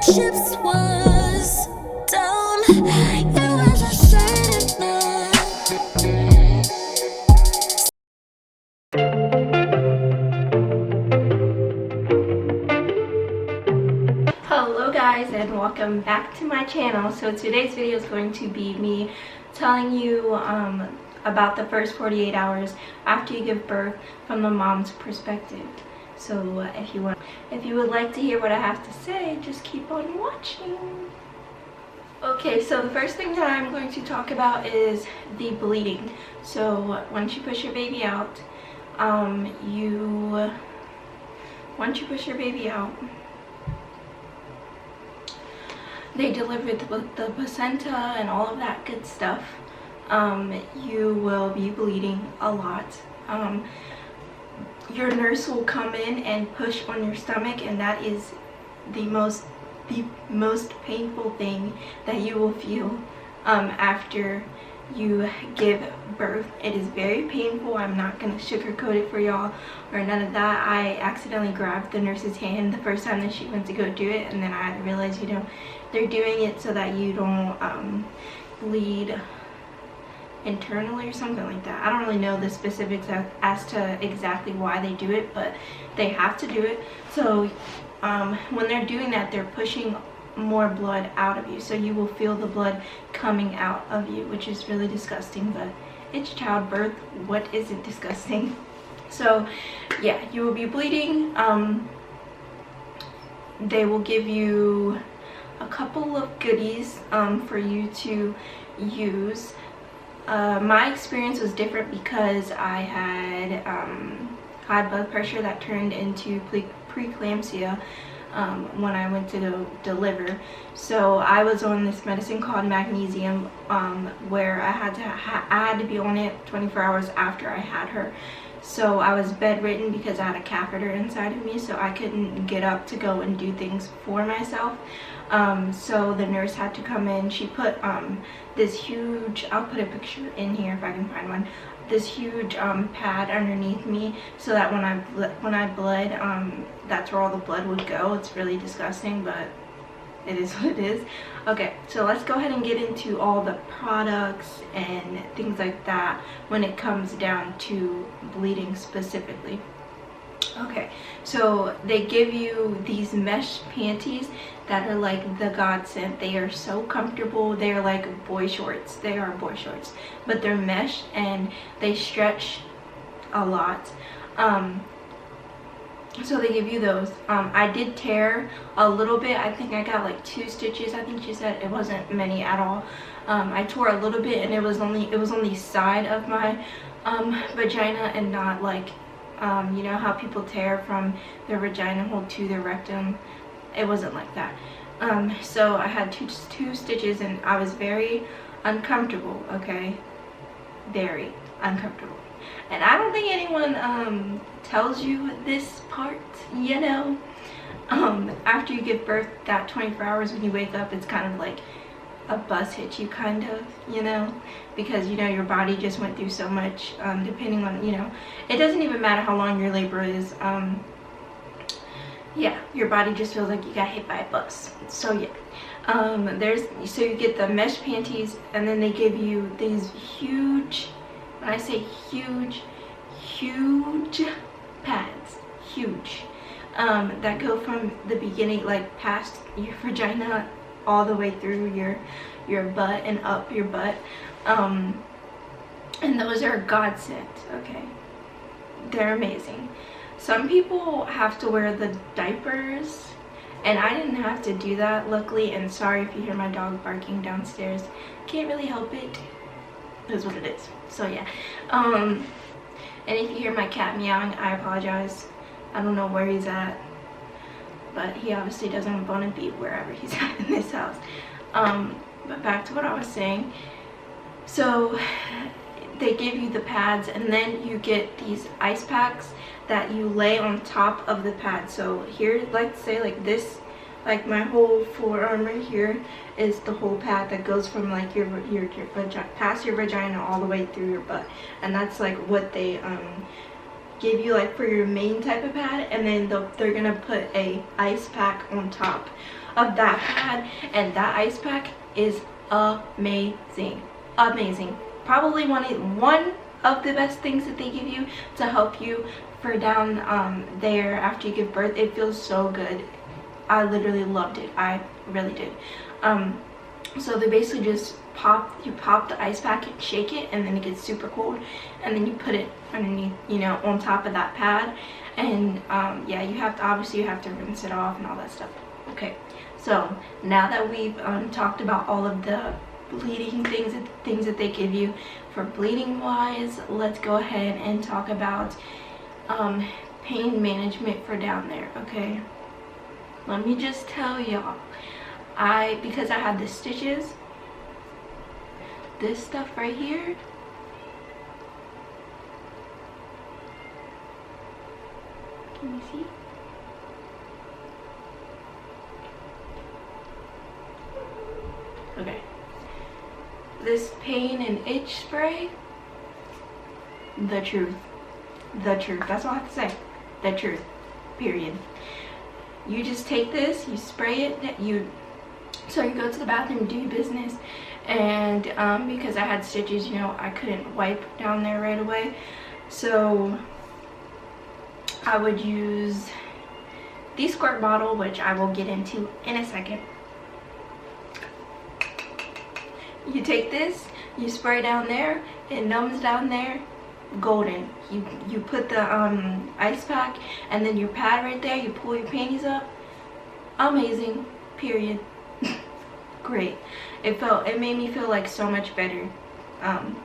chips was down. You were just saying no. Hello guys, and welcome back to my channel. So today's video is going to be me telling you about the first 48 hours after you give birth from the mom's perspective. So if you would like to hear what I have to say, just keep on watching. Okay, so the first thing that I'm going to talk about is the bleeding. So once you push your baby out, they deliver the placenta and all of that good stuff. You will be bleeding a lot. Your nurse will come in and push on your stomach, and that is the most painful thing that you will feel after you give birth. It is very painful. I'm not gonna sugarcoat it for y'all or none of that. I accidentally grabbed the nurse's hand the first time that she went to go do it, and then I realized, they're doing it so that you don't bleed internally or something like that. I don't really know the specifics as to exactly why they do it, but they have to do it. So when they're doing that, they're pushing more blood out of you, so you will feel the blood coming out of you, which is really disgusting, but it's childbirth. What isn't disgusting? So yeah, you will be bleeding. They will give you a couple of goodies for you to use. My experience was different because I had high blood pressure that turned into preeclampsia when I went to go deliver. So I was on this medicine called magnesium, where I had to be on it 24 hours after I had her. So I was bedridden because I had a catheter inside of me, so I couldn't get up to go and do things for myself. So the nurse had to come in. She put this huge, I'll put a picture in here if I can find one, this huge pad underneath me, so that when I bled, that's where all the blood would go. It's really disgusting, but it is what it is. Okay, so let's go ahead and get into all the products and things like that when it comes down to bleeding specifically. Okay, so they give you these mesh panties that are like the godsend. They are so comfortable. They are like boy shorts. They are boy shorts, but they're mesh and they stretch a lot. So they give you those. I did tear a little bit. I think I got like 2 stitches. I think she said it wasn't many at all. I tore a little bit, and it was on the side of my vagina, and not like you know how people tear from their vagina hole to their rectum. It wasn't like that. So I had two stitches, and I was very uncomfortable. Okay, very uncomfortable. And I don't think anyone tells you this part, after you give birth, that 24 hours when you wake up, it's kind of like a bus hit you, kind of, because your body just went through so much, depending on, it doesn't even matter how long your labor is. Yeah, your body just feels like you got hit by a bus. So yeah, so you get the mesh panties, and then they give you these huge, when I say huge pads, huge, that go from the beginning, like past your vagina, all the way through your butt and up your butt, and those are godsend. Okay, they're amazing. Some people have to wear the diapers, and I didn't have to do that, luckily. And sorry if you hear my dog barking downstairs. Can't really help it. It is what it is. So yeah, and if you hear my cat meowing, I apologize. I don't know where he's at, but he obviously doesn't want to be wherever he's at in this house. But back to what I was saying. So they give you the pads, and then you get these ice packs that you lay on top of the pad. So here, like say like this, like my whole forearm right here is the whole pad that goes from like your vagina, past your vagina all the way through your butt, and that's like what they give you like for your main type of pad, and then they're gonna put a ice pack on top of that pad, and that ice pack is amazing. Probably one of the best things that they give you to help you for down there after you give birth. It feels so good. I literally loved it. I really did. So they basically just pop the ice pack and shake it, and then it gets super cold, and then you put it underneath, you know, on top of that pad, and yeah, you have to rinse it off and all that stuff. Okay, so now that we've talked about all of the bleeding things that they give you for bleeding wise, let's go ahead and talk about pain management for down there. Okay, let me just tell y'all, because I had the stitches, this stuff right here, can you see? Okay, this pain and itch spray, the truth, that's all I have to say, the truth, period. You just take this, you spray it, so you go to the bathroom, do your business, and because I had stitches, you know, I couldn't wipe down there right away, so I would use the squirt bottle, which I will get into in a second. You take this, you spray down there, it numbs down there, golden. You put the ice pack and then your pad right there, you pull your panties up, amazing, period. Great. It made me feel like so much better,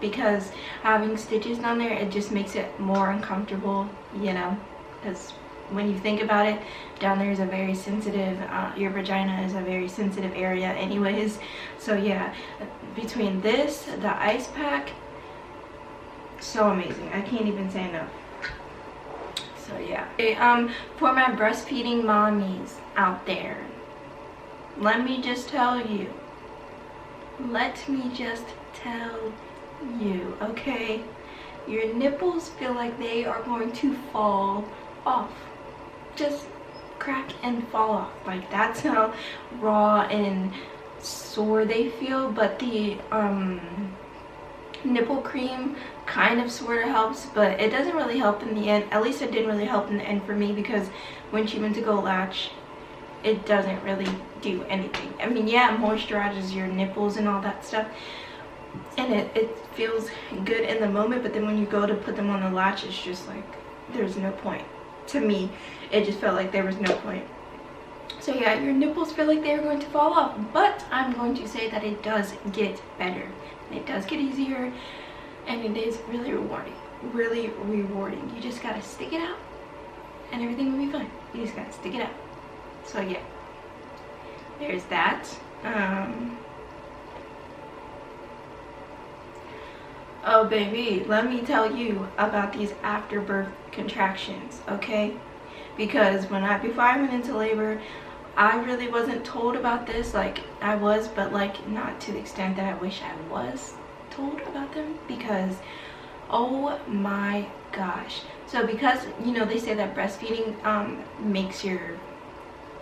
because having stitches down there, it just makes it more uncomfortable, you know, because when you think about it, down there is a very sensitive, your vagina is a very sensitive area anyways. So yeah, between this, the ice pack, so amazing. I can't even say enough. So yeah. Okay, for my breastfeeding mommies out there, let me just tell you, okay, your nipples feel like they are going to fall off. Just crack and fall off. Like, that's how raw and sore they feel. But the nipple cream kind of sort of helps, but it doesn't really help in the end. At least it didn't really help in the end for me, because when she went to go latch, it doesn't really do anything. I mean, yeah, it moisturizes your nipples and all that stuff, and it feels good in the moment, but then when you go to put them on the latch, it's just like, there's no point. To me, it just felt like there was no point. So yeah, your nipples feel like they're going to fall off, but I'm going to say that it does get better. It does get easier, and it is really rewarding. Really rewarding. You just gotta stick it out, and everything will be fine. You just gotta stick it out. So yeah, there's that. Oh baby, let me tell you about these afterbirth contractions, okay? Because before I went into labor, I really wasn't told about this. Like, I was, but like not to the extent that I wish I was told about them, because oh my gosh. So because, you know, they say that breastfeeding makes your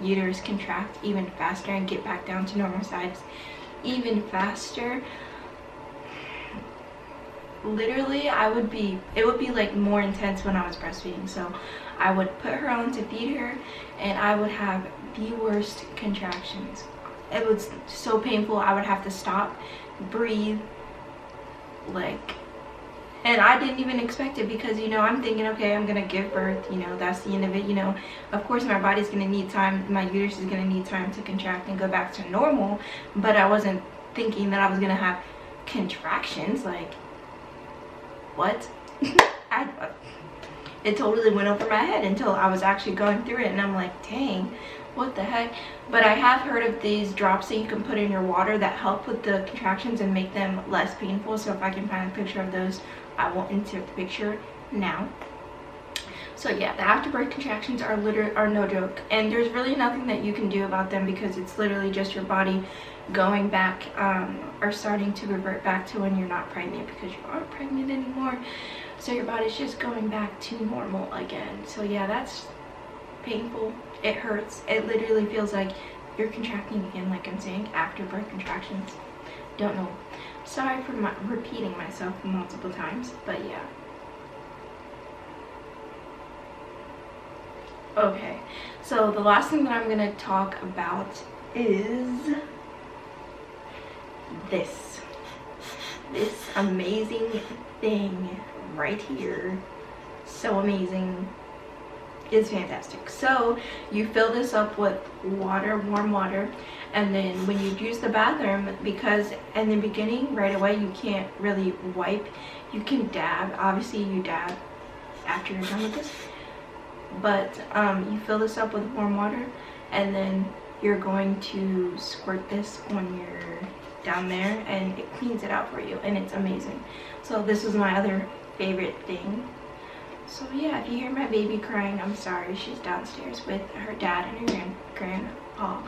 uterus contract even faster and get back down to normal size even faster. Literally, it would be like more intense when I was breastfeeding. So I would put her on to feed her, and I would have the worst contractions. It was so painful. I would have to stop, breathe, like, and I didn't even expect it, because, you know, I'm thinking, okay, I'm gonna give birth, you know, that's the end of it, you know. Of course my body's gonna need time, my uterus is gonna need time to contract and go back to normal, but I wasn't thinking that I was gonna have contractions. Like, what? It totally went over my head until I was actually going through it, and I'm like, dang, what the heck? But I have heard of these drops that you can put in your water that help with the contractions and make them less painful. So if I can find a picture of those, I will insert the picture now. So yeah, the afterbirth contractions are no joke, and there's really nothing that you can do about them, because it's literally just your body going back or starting to revert back to when you're not pregnant, because you aren't pregnant anymore. so your body's just going back to normal again. So yeah, that's painful. It hurts. It literally feels like you're contracting again, like I'm saying, after birth contractions. Don't know. Sorry for repeating myself multiple times, but yeah. Okay, so the last thing that I'm gonna talk about is this amazing thing right here. So amazing. It's fantastic. So you fill this up with water, warm water, and then when you use the bathroom, because in the beginning right away you can't really wipe, you can dab. Obviously you dab after you're done with this, but you fill this up with warm water, and then you're going to squirt this on your down there, and it cleans it out for you, and it's amazing. So this is my other favorite thing. So yeah, if you hear my baby crying, I'm sorry. She's downstairs with her dad and her grandpa.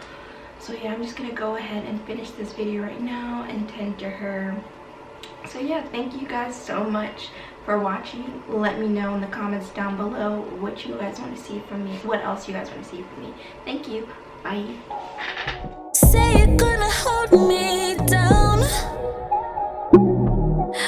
So yeah, I'm just gonna go ahead and finish this video right now and tend to her. So yeah, thank you guys so much for watching. Let me know in the comments down below what you guys want to see from me, what else you guys want to see from me. Thank you. Bye. Say you're gonna hold me.